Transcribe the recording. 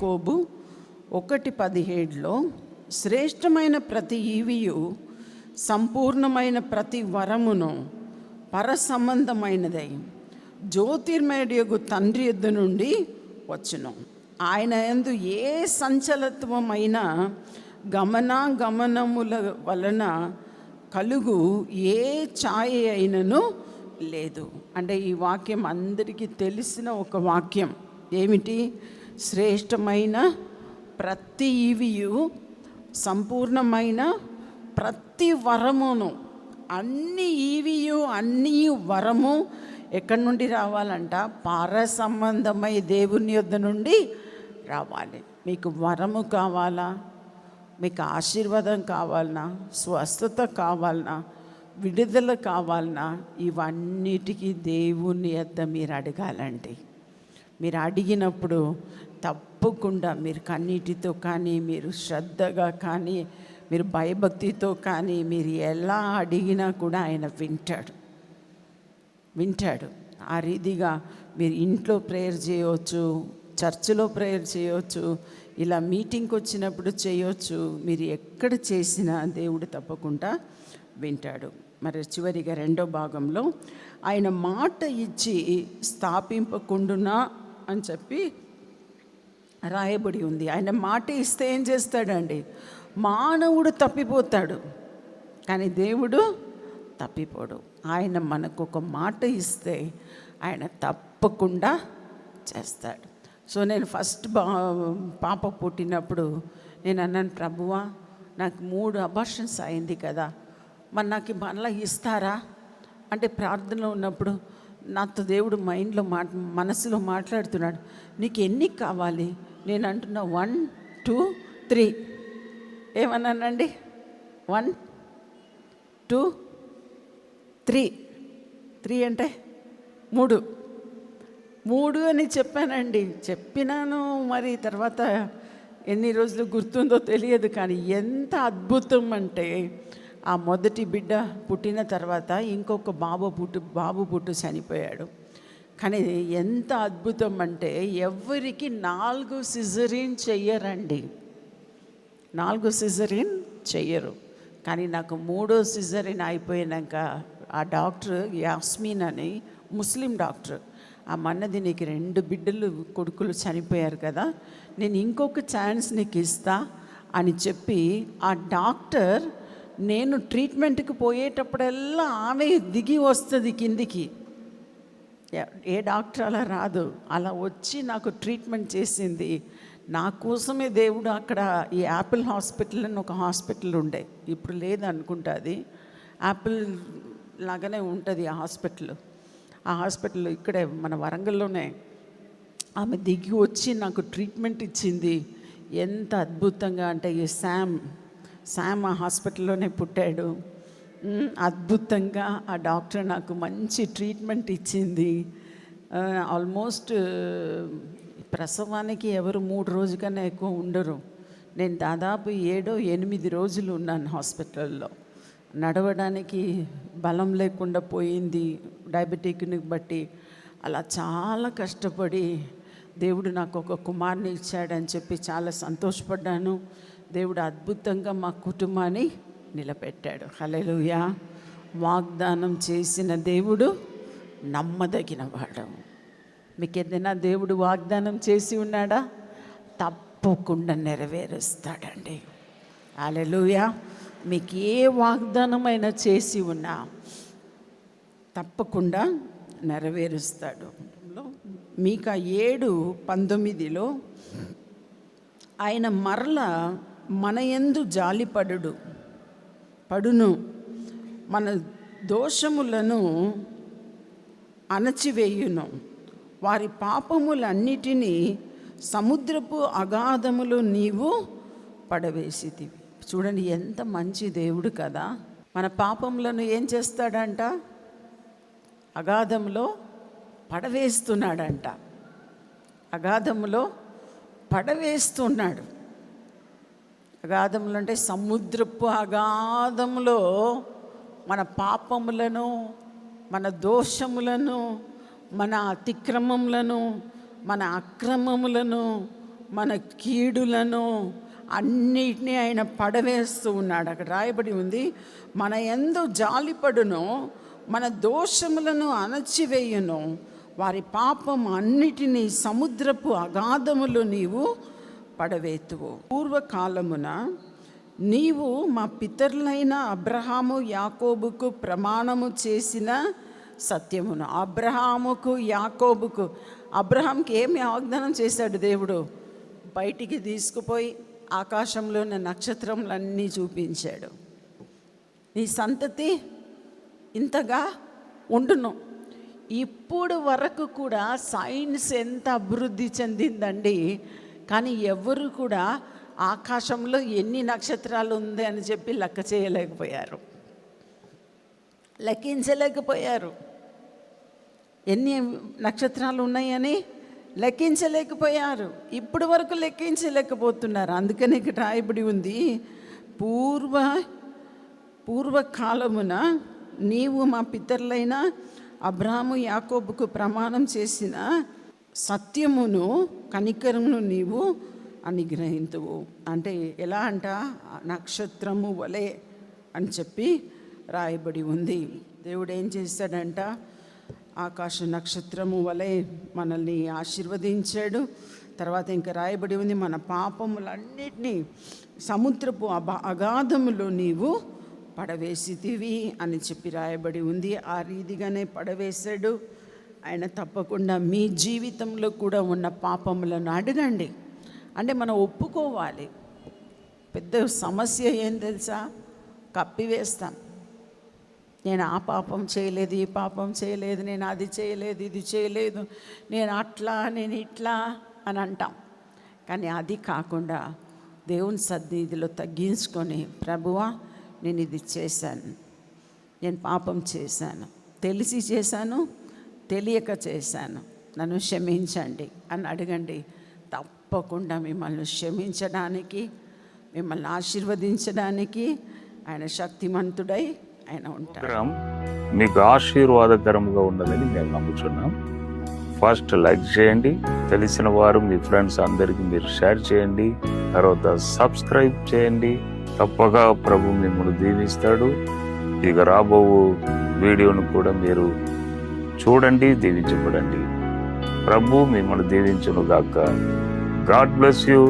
యాకోబు 1:17లో శ్రేష్టమైన ప్రతి ఈవియు సంపూర్ణమైన ప్రతి వరమును పరసంబంధమైనదై జ్యోతిర్మయుడు తండ్రి యొద్ద నుండి వచ్చును. ఆయన యందు ఏ సంచలత్వమైన గమనముల వలన కలుగు ఏ ఛాయ అయినను లేదు. అంటే ఈ వాక్యం అందరికీ తెలిసిన ఒక వాక్యం. ఏమిటి? శ్రేష్టమైన ప్రతి ఈవియు సంపూర్ణమైన ప్రతి వరమును. అన్ని ఈవియు అన్ని వరము ఎక్కడి నుండి రావాలంట? పర సంబంధమై దేవుని యొద్ద నుండి రావాలి. మీకు వరము కావాలా? మీకు ఆశీర్వాదం కావాలన్నా? స్వస్థత కావాలన్నా? విడుదల కావాలన్నా? ఇవన్నిటికీ దేవుని యొద్ద మీరు అడగాలండి. మీరు అడిగినప్పుడు తప్పకుండా మీరు కన్నీటితో కానీ, మీరు శ్రద్ధగా కానీ, మీరు భయభక్తితో కానీ, మీరు ఎలా అడిగినా కూడా ఆయన వింటాడు. ఆ రీతిగా మీరు ఇంట్లో ప్రేయర్ చేయవచ్చు, చర్చిలో ప్రేయర్ చేయవచ్చు, ఇలా మీటింగ్కి వచ్చినప్పుడు చేయవచ్చు. మీరు ఎక్కడ చేసినా దేవుడు తప్పకుండా వింటాడు. మరి చివరిగా 2వ భాగంలో ఆయన మాట ఇచ్చి స్థాపింపకుండునా అని చెప్పి రాయబడి ఉంది. ఆయన మాట ఇస్తే ఏం చేస్తాడండి? మానవుడు తప్పిపోతాడు, కానీ దేవుడు తప్పిపోడు. ఆయన మనకు ఒక మాట ఇస్తే ఆయన తప్పకుండా చేస్తాడు. సో నేను ఫస్ట్ పాప పుట్టినప్పుడు నేను అన్నాను, ప్రభువా నాకు 3 అబార్షన్స్ అయింది కదా, మరి నాకు మళ్ళీ ఇస్తారా అంటే ప్రార్థనలో ఉన్నప్పుడు నాతో దేవుడు మనసులో మాట్లాడుతున్నాడు, నీకు ఎన్ని కావాలి? నేను అంటున్నా 1 2 3. ఏమన్నానండి? 1 2 3. 3 అంటే 3 అని చెప్పానండి. చెప్పినాను, మరి తర్వాత ఎన్ని రోజులు గుర్తుందో తెలియదు. కానీ ఎంత అద్భుతం అంటే, ఆ మొదటి బిడ్డ పుట్టిన తర్వాత ఇంకొక బాబు పుట్టు చనిపోయాడు. కానీ ఎంత అద్భుతం అంటే, ఎవరికి 4 సిజరీన్ చెయ్యరండి. 4 సిజరీన్ చెయ్యరు. కానీ నాకు 3వ సిజరీన్ అయిపోయినాక ఆ డాక్టర్ యాస్మిన్ అని ముస్లిం డాక్టర్, ఆ మన్నది నీకు 2 కొడుకులు చనిపోయారు కదా, నేను ఇంకొక ఛాన్స్ నీకు ఇస్తా అని చెప్పి ఆ డాక్టర్, నేను ట్రీట్మెంట్కి పోయేటప్పుడల్లా ఆమె దిగి వస్తుంది కిందికి. ఏ డాక్టర్ అలా రాదు, అలా వచ్చి నాకు ట్రీట్మెంట్ చేసింది. నా కోసమే దేవుడు అక్కడ ఈ యాపిల్ హాస్పిటల్ అని ఒక హాస్పిటల్ ఉండే, ఇప్పుడు లేదనుకుంటా, అది యాపిల్ లాగానే ఉంటుంది ఆ హాస్పిటల్. ఆ హాస్పిటల్ ఇక్కడే మన వరంగల్లోనే. ఆమె దిగి వచ్చి నాకు ట్రీట్మెంట్ ఇచ్చింది. ఎంత అద్భుతంగా అంటే, ఈ శామ్ ఆ హాస్పిటల్లోనే పుట్టాడు. అద్భుతంగా ఆ డాక్టర్ నాకు మంచి ట్రీట్మెంట్ ఇచ్చింది. ఆల్మోస్ట్ ప్రసవానికి ఎవరు 3 రోజుల కన్నా ఎక్కువ ఉండరు. నేను దాదాపు 7-8 రోజులు ఉన్నాను హాస్పిటల్లో. నడవడానికి బలం లేకుండా పోయింది, డయాబెటిక్ని బట్టి. అలా చాలా కష్టపడి దేవుడు నాకు ఒక కుమార్ని ఇచ్చాడని చెప్పి చాలా సంతోషపడ్డాను. దేవుడు అద్భుతంగా మా కుటుంబాన్ని నిలబెట్టాడు. హల్లెలూయా. వాగ్దానం చేసిన దేవుడు నమ్మదగినవాడు. మీకు ఏదైనా దేవుడు వాగ్దానం చేసి ఉన్నాడా? తప్పకుండా నెరవేరుస్తాడండి. హల్లెలూయా. మీకు ఏ వాగ్దానమైనా చేసి ఉన్నా తప్పకుండా నెరవేరుస్తాడు. మీకా 7:19లో ఆయన మరల మన యందు పడును, మన దోషములను అణచివేయును, వారి పాపములన్నిటినీ సముద్రపు అగాధములో నీవు పడవేసితివి. చూడండి ఎంత మంచి దేవుడు కదా. మన పాపములను ఏం చేస్తాడంట? అగాధంలో పడవేస్తున్నాడంట. అగాధంలో పడవేస్తున్నాడు. అగాధములు అంటే సముద్రపు అగాధములో మన పాపములను, మన దోషములను, మన అతిక్రమములను, మన అక్రమములను, మన కీడులను అన్నిటినీ ఆయన పడవేస్తూ ఉన్నాడు. అక్కడ రాయబడి ఉంది, మన యందు జాలిపడును, మన దోషములను అణచివేయును, వారి పాపం అన్నిటినీ సముద్రపు అగాధములు నీవు పడవేతువు. పూర్వకాలమున నీవు మా పితరులైన అబ్రహాము యాకోబుకు ప్రమాణము చేసిన సత్యమును. అబ్రహాముకు యాకోబుకు, అబ్రహాంకి ఏమి వాగ్దానం చేశాడు దేవుడు? బయటికి తీసుకుపోయి ఆకాశంలో ఉన్న నక్షత్రములన్నీ చూపించాడు. నీ సంతతి ఇంతగా ఉండును. ఇప్పుడు వరకు కూడా సైన్స్ ఎంత అభివృద్ధి చెందిందండి, కానీ ఎవరు కూడా ఆకాశంలో ఎన్ని నక్షత్రాలు ఉంది అని చెప్పి లెక్క చేయలేకపోయారు, లెక్కించలేకపోయారు. ఎన్ని నక్షత్రాలు ఉన్నాయని లెక్కించలేకపోయారు. ఇప్పటి వరకు లెక్కించలేకపోతున్నారు. అందుకని ఇక్కడ రాయబడి ఉంది, పూర్వకాలమున నీవు మా పితరులైన అబ్రహాము యాకోబుకు ప్రమాణం చేసిన సత్యమును కనికరమును నీవు అనుగ్రహింతువు. అంటే ఎలా అంట, నక్షత్రము వలె అని చెప్పి రాయబడి ఉంది. దేవుడు ఏం చేశాడంట, ఆకాశ నక్షత్రము వలె మనల్ని ఆశీర్వదించాడు. తర్వాత ఇంకా రాయబడి ఉంది, మన పాపములన్నిటినీ సముద్రపు అగాధములో నీవు పడవేసితివి అని చెప్పి రాయబడి ఉంది. ఆ రీతిగానే పడవేశాడు ఆయన. తప్పకుండా మీ జీవితంలో కూడా ఉన్న పాపములను అడగండి. అంటే మనం ఒప్పుకోవాలి. పెద్ద సమస్య ఏం తెలుసా, కప్పివేస్తాం. నేను ఆ పాపం చేయలేదు, ఈ పాపం చేయలేదు, నేను అది చేయలేదు, ఇది చేయలేదు, నేను అట్లా, నేను ఇట్లా అని అంటాం. కానీ అది కాకుండా దేవుని సన్నిధిలో తగ్గించుకొని, ప్రభువా నేను ఇది చేశాను, నేను పాపం చేశాను, తెలిసి చేశాను, తెలియక చేశాను, నన్ను క్షమించండి అని అడగండి. తప్పకుండా మిమ్మల్ని క్షమించడానికి, మిమ్మల్ని ఆశీర్వదించడానికి ఆయన శక్తిమంతుడై ఆయన ఉంటారు. మీకు ఆశీర్వాదకరంగా ఉన్నదని మేము నమ్ముతున్నాం. ఫస్ట్ లైక్ చేయండి, తెలిసిన వారు మీ ఫ్రెండ్స్ అందరికీ మీరు షేర్ చేయండి, తర్వాత సబ్స్క్రైబ్ చేయండి. తప్పగా ప్రభు మిమ్మల్ని దీవిస్తాడు. ఇక రాబో వీడియోను కూడా మీరు చూడండి, దీవించబడండి. ప్రభు మిమ్మల్ని దీవించును గాక. God bless you.